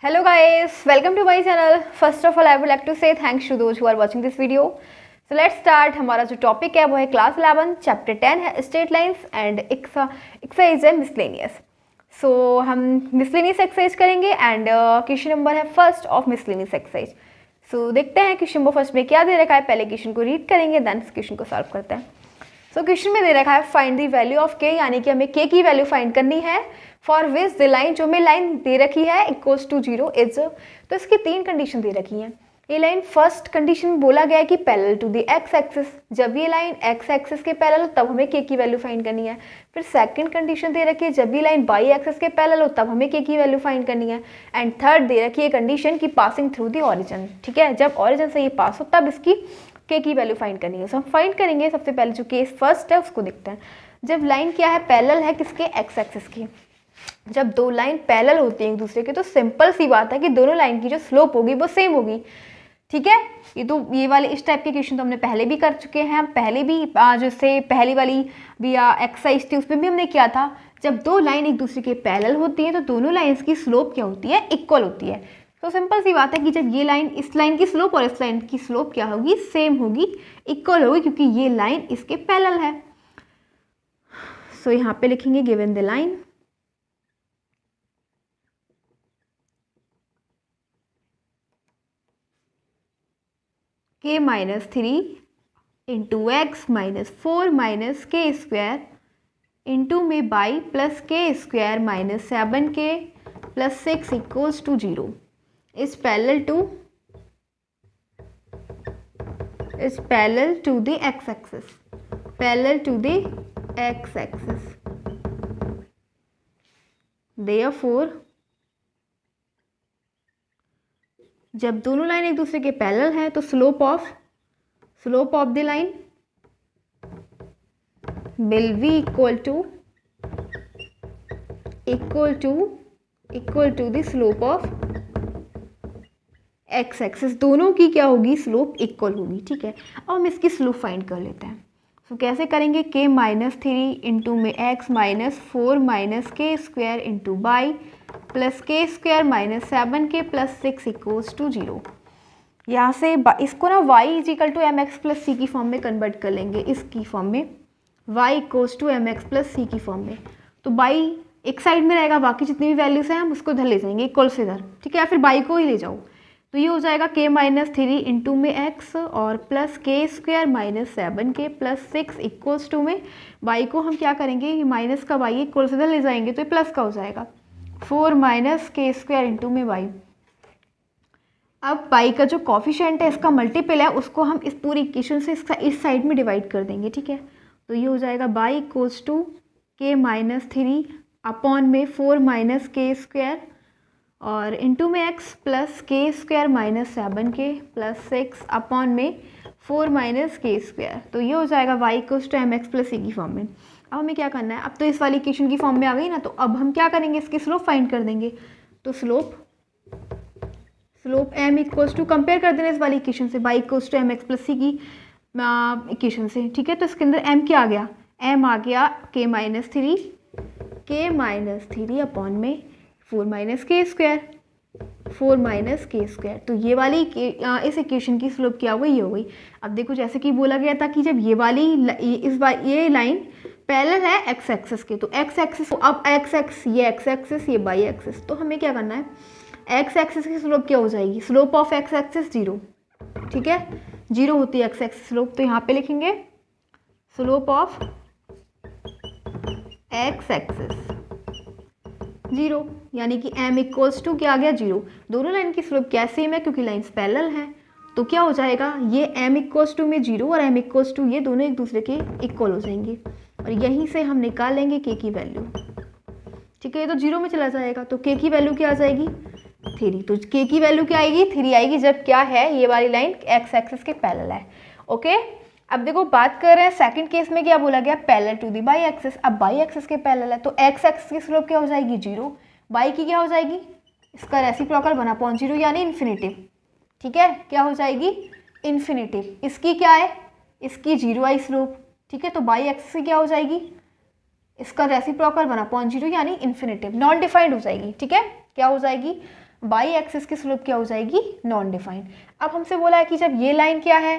Hello guys, welcome to my channel. First of all, I would like to say thanks to those who are watching this video. So let's start. हमारा जो topic है वो है class 11 chapter 10 है straight lines and exercise है miscellaneous. सो हम miscellaneous exercise करेंगे and question number है फर्स्ट ऑफ मिसलेनियस एक्सरसाइज. सो देखते हैं क्वेश्चन नंबर फर्स्ट में क्या दे रखा है. पहले क्वेश्चन को रीड करेंगे देन इस क्वेश्चन को सॉल्व करते हैं. सो क्वेश्चन में दे रखा है फाइंड द वैल्यू ऑफ के, यानी कि हमें के की वैल्यू फाइंड करनी है फॉर विच द लाइन, जो हमें लाइन दे रखी है इक्वल्स टू 0 इज. तो इसकी तीन कंडीशन दे रखी हैं. ये लाइन फर्स्ट कंडीशन में बोला गया है कि parallel to the X axis. जब ये लाइन एक्स एक्सिस के पैरेलल हो तब हमें के की वैल्यू फाइंड करनी है. फिर सेकंड कंडीशन दे रखी है जब ये लाइन बाई एक्सिस के पैरेलल हो तब हमें के की वैल्यू फाइंड करनी है. एंड थर्ड दे रखी है कंडीशन की पासिंग थ्रू द ऑरिजिन. ठीक है, जब ऑरिजिन से ये पास हो तब इसकी के की वैल्यू फाइंड करनी है. सो हम फाइंड करेंगे. सबसे पहले जो केस फर्स्ट है उसको देखते हैं. जब लाइन क्या है पैरेलल है किसके, एक्स एक्सिस की. जब दो लाइन पैरेलल होती हैं एक दूसरे के तो सिंपल सी बात है कि दोनों लाइन की जो स्लोप होगी वो सेम होगी. ठीक है, ये वाले इस टाइप के क्वेश्चन तो हमने पहले भी कर चुके हैं. हम पहले भी जैसे पहली वाली भी एक्सरसाइज थी उसमें भी हमने किया था. जब दो लाइन एक दूसरे के पैरेलल होती हैं तो दोनों लाइंस की स्लोप क्या होती है, इक्वल होती है. तो सिंपल सी बात है कि जब ये लाइन इस लाइन की स्लोप और इस लाइन की स्लोप क्या होगी, सेम होगी, इक्वल होगी, क्योंकि ये लाइन इसके पैरेलल है. सो यहाँ पे लिखेंगे given the line k minus 3 into X minus 4 minus के स्क्वायर इंटू में बाई प्लस के square minus 7k plus 6 equals to 0 is parallel to the x-axis, parallel to the x-axis. Therefore, जब दोनों लाइन एक दूसरे के पैरेलल हैं तो slope of the line will be equal to the slope of x axis. दोनों की क्या होगी, स्लोप इक्वल होगी. ठीक है, अब हम इसकी स्लोप फाइंड कर लेते हैं. तो कैसे करेंगे, के माइनस 3 इंटू में एक्स माइनस 4 माइनस के स्क्वायर इंटू बाई प्लस के square minus 7k plus 6 equals to 0. यहाँ से इसको ना y equal to m x plus c की फॉर्म में कन्वर्ट कर लेंगे. इसकी फॉर्म में y equals to m x plus c की फॉर्म में. तो बाई एक साइड में रहेगा, बाकी जितनी भी वैल्यूज हैं हम उसको इधर ले जाएंगे इक्वल से इधर. ठीक है, या फिर बाई को ही ले जाओ. तो ये हो जाएगा k माइनस 3 इंटू में x और प्लस के square minus 7k plus 6 equals to में y को हम क्या करेंगे, ये माइनस का y इक्वल से इधर ले जाएंगे तो ये प्लस का हो जाएगा 4 माइनस के स्क्वायर इंटू में y. अब y का जो कॉफिशिएंट है इसका मल्टीपल है उसको हम इस पूरी इक्वेशन से इस साइड में डिवाइड कर देंगे. ठीक है, तो ये हो जाएगा y equals to k minus 3 upon में 4 माइनस के स्क्वायर और इंटू में x प्लस के square minus 7k plus 6 upon में 4 माइनस के स्क्वायर. तो ये हो जाएगा y equals to m x plus c की फॉर्म में. अब हमें क्या करना है, अब तो इस वाली इक्वेशन की फॉर्म में आ गई ना, तो अब हम क्या करेंगे, इसकी स्लोप फाइंड कर देंगे. तो slope m equals to compare कर देना इस वाली इक्वेशन से y equals to m x plus c की इक्वेशन से. ठीक है, तो इसके अंदर m क्या आ गया, m आ गया k माइनस 3 अपॉन में 4 माइनस के स्क्वायर. तो ये वाली इस इक्वेशन की स्लोप क्या हो गई, ये हो गई. अब देखो जैसे कि बोला गया था कि जब ये वाली ये लाइन पैरेलल है एक्स एक्सिस के, तो एक्स एक्सिस, अब एक्स एक्स ये बाई एक्सिस. तो हमें क्या करना है, एक्स एक्सिस की स्लोप क्या हो जाएगी, स्लोप ऑफ एक्स एक्सिस 0. ठीक है, 0 होती है एक्स एक्सिस स्लोप. तो यहाँ पे लिखेंगे स्लोप ऑफ एक्स एक्सिस 0, यानी कि m इक्वल्स टू क्या आ गया, 0. दोनों लाइन की स्लोप क्या सेम है क्योंकि लाइन्स पैरेलल हैं. तो क्या हो जाएगा, ये m इक्वल्स टू में 0 और m इक्वल्स टू ये दोनों एक दूसरे के इक्वल हो जाएंगे और यहीं से हम निकाल लेंगे k की वैल्यू. ठीक है, ये तो 0 में चला जाएगा तो k की वैल्यू क्या आ जाएगी, 3. तो k की वैल्यू क्या आएगी, 3 आएगी जब क्या है, ये वाली लाइन एक्स एक्सिस के पैरेलल है. ओके, अब देखो बात कर रहे हैं सेकंड केस में क्या बोला गया, parallel to the Y axis. अब बाई एक्सिस के पैरेलल है तो एक्स एक्सिस की स्लोप क्या हो जाएगी, 0. बाई की क्या हो जाएगी, इसका रेसिप्रोकल 1/0 यानी इन्फिनिटिव. ठीक है, क्या हो जाएगी, इन्फिनिटिव. इसकी क्या है, इसकी 0 आई स्लोप. ठीक है, तो बाई एक्सिस की क्या हो जाएगी, इसका रेसिप्रोकल 1/0 यानी इन्फिनिटिव, नॉन डिफाइंड हो जाएगी। ठीक है, क्या हो जाएगी, बाई एक्सिस की स्लोप क्या हो जाएगी, नॉन डिफाइंड। अब हमसे बोला है कि जब ये लाइन क्या है,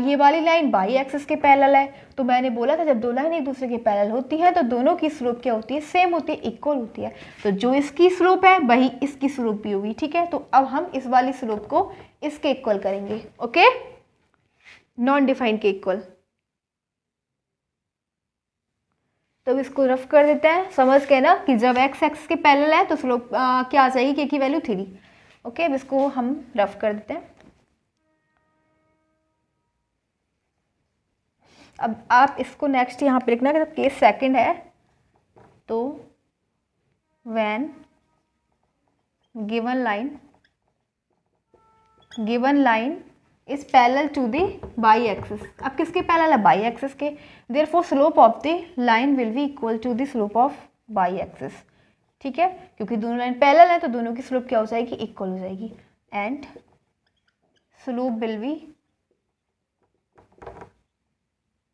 ये वाली लाइन बाई एक्सिस के पैरेलल है, तो मैंने बोला था जब दो लाइन एक दूसरे के पैरेलल होती हैं तो दोनों की स्लोप क्या होती है, सेम होती है, इक्वल होती है। तो जो इसकी स्लोप है वही इसकी स्लोप भी होगी, ठीक है। तो अब हम इस वाली स्लोप को इसके इक्वल करेंगे, ओके, नॉन डिफाइंड के इक्वल। तो इसको रफ कर देते हैं, समझ गए ना कि जब एक्स एक्स के पैरेलल है तो स्लोप क्या आ जाएगी, के की वैल्यू 3। ओके, अब इसको हम रफ कर देते हैं। अब आप इसको नेक्स्ट यहाँ पे लिखना कि जब केस सेकंड है तो when given line is parallel to the Y axis. अब किसके पैरेलल है, बाई एक्सिस के, therefore slope of the line will be equal to the slope of Y axis, ठीक है, क्योंकि दोनों लाइन पैरेलल है तो दोनों की स्लोप क्या हो जाएगी, इक्वल हो जाएगी। And slope will be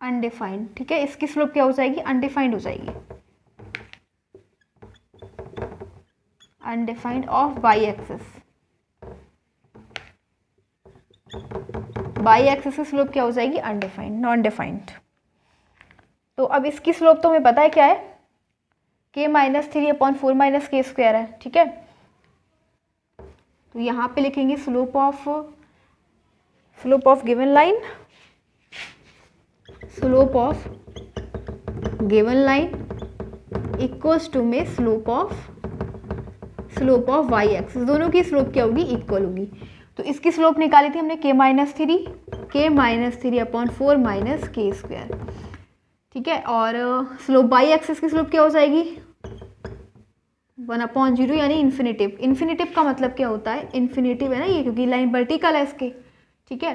undefined, ठीक है, इसकी स्लोप क्या हो जाएगी, अनडिफाइंड हो जाएगी, undefined of Y axis. By axis की स्लोप क्या हो जाएगी, अनडिफाइंड, नॉन डिफाइंड। तो अब इसकी स्लोप तो हमें पता है क्या है, k माइनस 3/4 माइनस के स्क्वायर है, ठीक है। तो यहाँ पे लिखेंगे slope of given line, slope of given line equals to में स्लोप ऑफ वाई एक्सिस, दोनों की स्लोप क्या होगी, इक्वल होगी। तो इसकी स्लोप निकाली थी हमने k माइनस 3/4 माइनस के स्क्वायर, ठीक है। और स्लोप बाई एक्सिस की स्लोप क्या हो जाएगी, 1/0 यानी इन्फिनेटिव। इन्फिनेटिव का मतलब क्या होता है, इन्फिनेटिव है ना ये, क्योंकि लाइन वर्टिकल है इसके, ठीक है।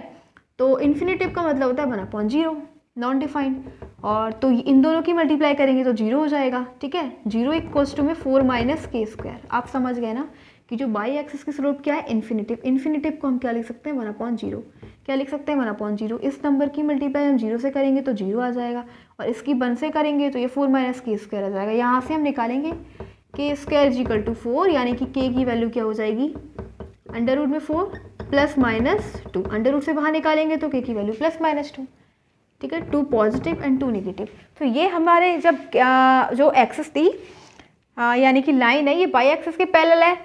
तो इन्फिनेटिव का मतलब होता है 1/0, नॉन डिफाइंड। और तो इन दोनों की मल्टीप्लाई करेंगे तो 0 हो जाएगा, ठीक है। 0 इक्वल्स टू में 4 माइनस के स्क्वायर। आप समझ गए ना कि जो बाई एक्सिस की स्लोप क्या है, इन्फिनेटिव। इन्फिनेटिव को हम क्या लिख सकते हैं, 1/0। क्या लिख सकते हैं, 1/0। इस नंबर की मल्टीप्लाई हम 0 से करेंगे तो 0 आ जाएगा, और इसकी 1 से करेंगे तो ये 4 माइनस के स्क्वायर आ जाएगा। यहाँ से हम निकालेंगे के स्क्वायर इक्वल टू 4, यानी कि के की वैल्यू क्या हो जाएगी, अंडर रूट में 4 प्लस माइनस 2। अंडर रूट से बाहर निकालेंगे तो के की वैल्यू प्लस माइनस 2, ठीक है, 2 पॉजिटिव एंड 2 नेगेटिव। तो ये हमारे जब जो एक्सिस थी यानी कि लाइन है, ये बाई एक्सिस के पैरेलल है,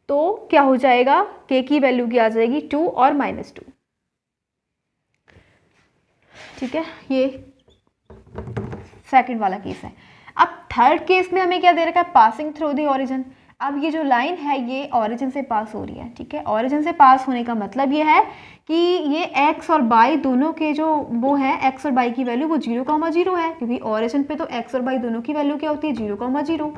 तो क्या हो जाएगा, के की वैल्यू क्या आ जाएगी, 2 और -2, ठीक है। ये सेकंड वाला केस है। अब थर्ड केस में हमें क्या दे रखा है, पासिंग थ्रू द ओरिजिन। अब ये जो लाइन है ये ओरिजिन से पास हो रही है, ठीक है। ओरिजिन से पास होने का मतलब ये है कि ये एक्स और बाई दोनों के जो वो है, एक्स और बाई की वैल्यू वो 0,0 है, क्योंकि ओरिजिन पे तो एक्स और बाई दोनों की वैल्यू क्या होती है, 0,0।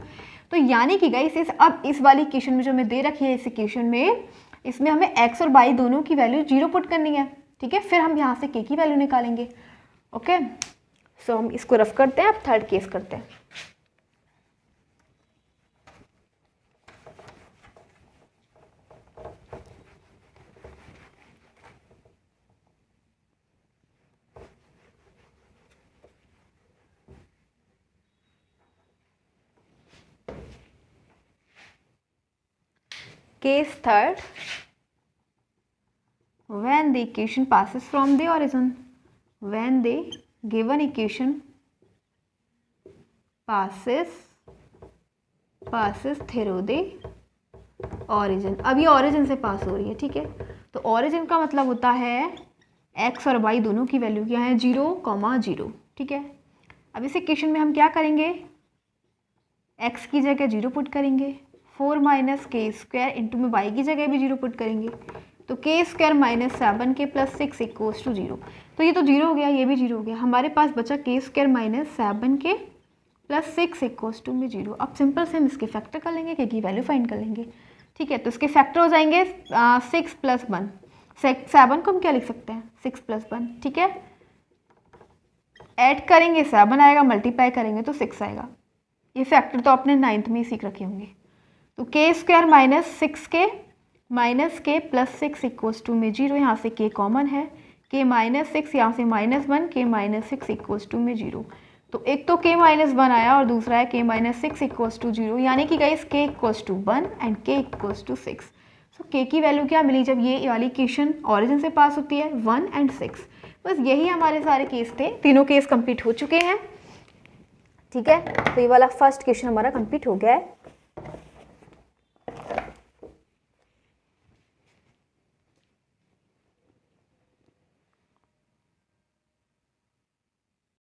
तो यानी कि गाइस अब इस वाली इक्वेशन में जो हमें दे रखी है, इस इक्वेशन में इसमें हमें एक्स और बाई दोनों की वैल्यू 0 पुट करनी है, ठीक है। फिर हम यहाँ से के की वैल्यू निकालेंगे, ओके। सो हम इसको रफ करते हैं, अब थर्ड केस करते हैं। Case third, when the equation passes from the origin, when the given equation passes through the origin। अब ये origin से पास हो रही है, ठीक है। तो origin का मतलब होता है x और y दोनों की वैल्यू क्या है, 0,0, ठीक है। अब इस इक्वेशन में हम क्या करेंगे, x की जगह 0 पुट करेंगे, 4 माइनस के स्क्वायर इंटू में y की जगह भी 0 पुट करेंगे, तो के स्क्वायर माइनस 7 के प्लस 6 इक्वल्स टू 0। तो ये तो 0 हो गया, ये भी 0 हो गया, हमारे पास बचा के स्क्वायर माइनस 7 के प्लस 6 इक्वल्स टू में 0। अब सिंपल से हम इसके फैक्टर कर लेंगे, के की वैल्यू फाइंड कर लेंगे, ठीक है। तो इसके फैक्टर हो जाएंगे 6 + 1। 7 को हम क्या लिख सकते हैं, 6 + 1, ठीक है। ऐड करेंगे 7 आएगा, मल्टीप्लाई करेंगे तो 6 आएगा। ये फैक्टर तो आपने 9th में ही सीख रखे होंगे। तो के स्क्वायर माइनस 6 के माइनस के प्लस 6 इक्वल्स टू में 0। यहाँ से के कॉमन है, के -6 यहाँ से -1, के -6 इक्वल्स टू में 0। तो एक तो के -1 आया और दूसरा है के -6 इक्वल्स टू 0, यानी कि गाइस के इक्वल्स टू 1 एंड के इक्वल्स टू 6। सो के की वैल्यू क्या मिली जब ये वाली इक्वेशन ओरिजिन से पास होती है, 1 and 6। बस यही हमारे सारे केस थे, तीनों केस कंप्लीट हो चुके हैं। ठीक है, तो ये वाला फर्स्ट क्वेश्चन हमारा कंप्लीट हो गया है।